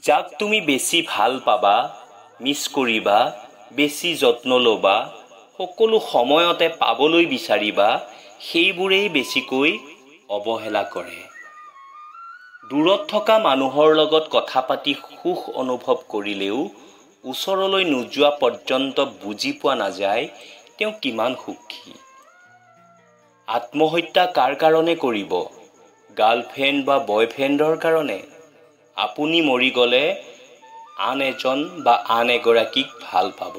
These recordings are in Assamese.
যাক তুমি বেছি ভাল পাবা, মিছ কৰিবা, বেছি যত্ন ল'বা, সকলো সময়তে পাবলৈ বিচাৰিবা, সেইবোৰেই বেছিকৈ অৱহেলা কৰে। দূৰত থকা মানুহৰ লগত কথা পাতি সুখ অনুভৱ কৰিলেও ওচৰলৈ নোযোৱা পৰ্যন্ত বুজি পোৱা নাযায় তেওঁ কিমান সুখী। আত্মহত্যা কাৰ কাৰণে কৰিব? গাৰ্লফ্ৰেণ্ড বা বয়ফ্ৰেণ্ডৰ কাৰণে? আপুনি মৰি গ'লে আন এজন বা আন এগৰাকীক ভাল পাব।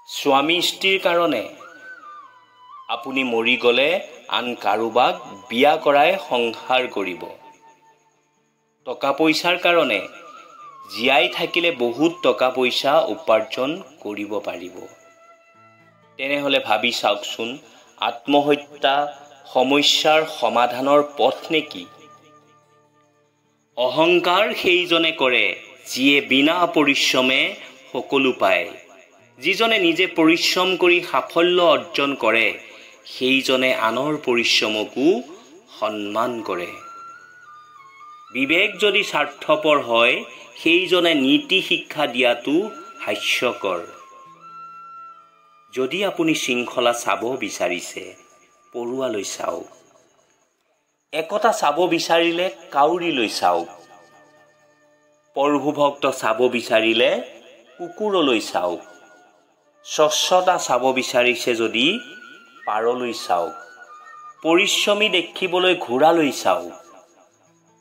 স্বামী স্ত্ৰীৰ কাৰণে? আপুনি মৰি গ'লে আন কাৰোবাক বিয়া কৰাই সংসাৰ কৰিব। টকা পইচাৰ কাৰণে? জীয়াই থাকিলে বহুত টকা পইচা উপাৰ্জন কৰিব পাৰিব। তেনেহ'লে ভাবি চাওকচোন, আত্মহত্যা সমস্যাৰ সমাধানৰ পথ নেকি? অহংকাৰ সেইজনে কৰে যিয়ে বিনা পৰিশ্ৰমে সকলো পায়। যিজনে নিজে পৰিশ্ৰম কৰি সাফল্য অৰ্জন কৰে সেইজনে আনৰ পৰিশ্ৰমকো সন্মান কৰে। বিবেক যদি স্বাৰ্থপৰ হয় সেইজনে নীতি শিক্ষা দিয়াটো হাস্যকৰ। যদি আপুনি শৃংখলা চাব বিচাৰিছে, পৰুৱালৈ চাওক। একতা চাব বিচাৰিলে কাউৰীলৈ চাওক। প্ৰভুভক্ত চাব বিচাৰিলে কুকুৰলৈ চাওক। স্বচ্ছতা চাব বিচাৰিছে যদি পাৰলৈ চাওক। পৰিশ্ৰমী দেখিবলৈ ঘোঁৰালৈ চাওক।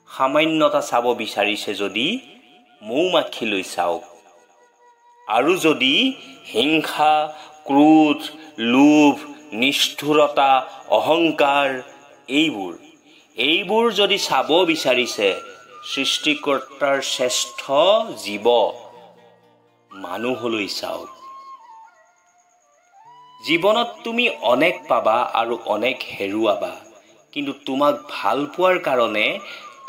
সামান্যতা চাব বিচাৰিছে যদি মৌ-মাখিলৈ চাওক। আৰু যদি হিংসা, ক্ৰোধ, লোভ, নিষ্ঠুৰতা, অহংকাৰ এইবোৰ যদি চাব বিচাৰিছে সৃষ্টিকৰ্তাৰ শ্ৰেষ্ঠ জীৱ মানুহলৈ চাওক। জীৱনত তুমি অনেক পাবা আৰু অনেক হেৰুৱাবা, কিন্তু তোমাক ভাল পোৱাৰ কাৰণে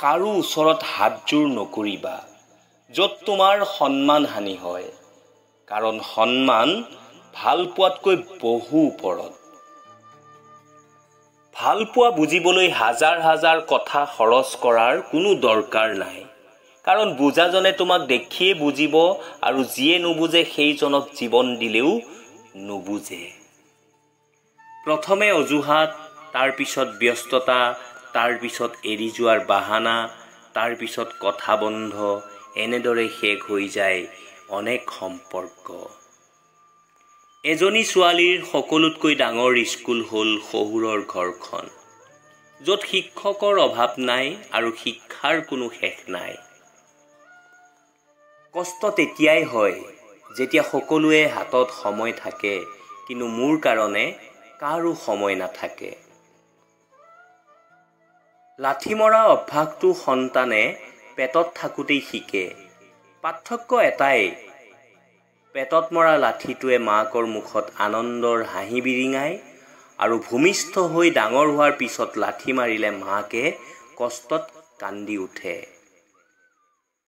কাৰো ওচৰত হাতজোৰ নকৰিবা য'ত তোমাৰ সন্মান হানি হয়, কাৰণ সন্মান ভাল পোৱাতকৈ বহু ওপৰত। ভাল পোৱা বুজিবলৈ হাজাৰ হাজাৰ কথা খৰচ কৰাৰ কোনো দৰকাৰ নাই, কাৰণ বুজাজনে তোমাক দেখিয়ে বুজিব আৰু যিয়ে নুবুজে সেইজনক জীৱন দিলেও নুবুজে। প্ৰথমে অজুহাত, তাৰপিছত ব্যস্ততা, তাৰপিছত এৰি যোৱাৰ বাহানা, তাৰপিছত কথা বন্ধ, এনেদৰে শেষ হৈ যায় অনেক সম্পৰ্ক। এজনী ছোৱালীৰ সকলোতকৈ ডাঙৰ স্কুল হ'ল শহুৰৰ ঘৰখন, য'ত শিক্ষকৰ অভাৱ নাই আৰু শিক্ষাৰ কোনো শেষ নাই। কষ্ট তেতিয়াই হয় যেতিয়া সকলোৱে হাতত সময় থাকে, কিন্তু মোৰ কাৰণে কাৰো সময় নাথাকে। লাঠি মৰা অভ্যাসটো সন্তানে পেটত থাকোঁতেই শিকে। পাৰ্থক্য এটাই, পেটত মৰা লাঠিটোৱে মাকৰ মুখত আনন্দৰ হাঁহি বিৰিঙায় আৰু ভূমিষ্ঠ হৈ ডাঙৰ হোৱাৰ পিছত লাঠি মাৰিলে মাকে কষ্টত কান্দি উঠে।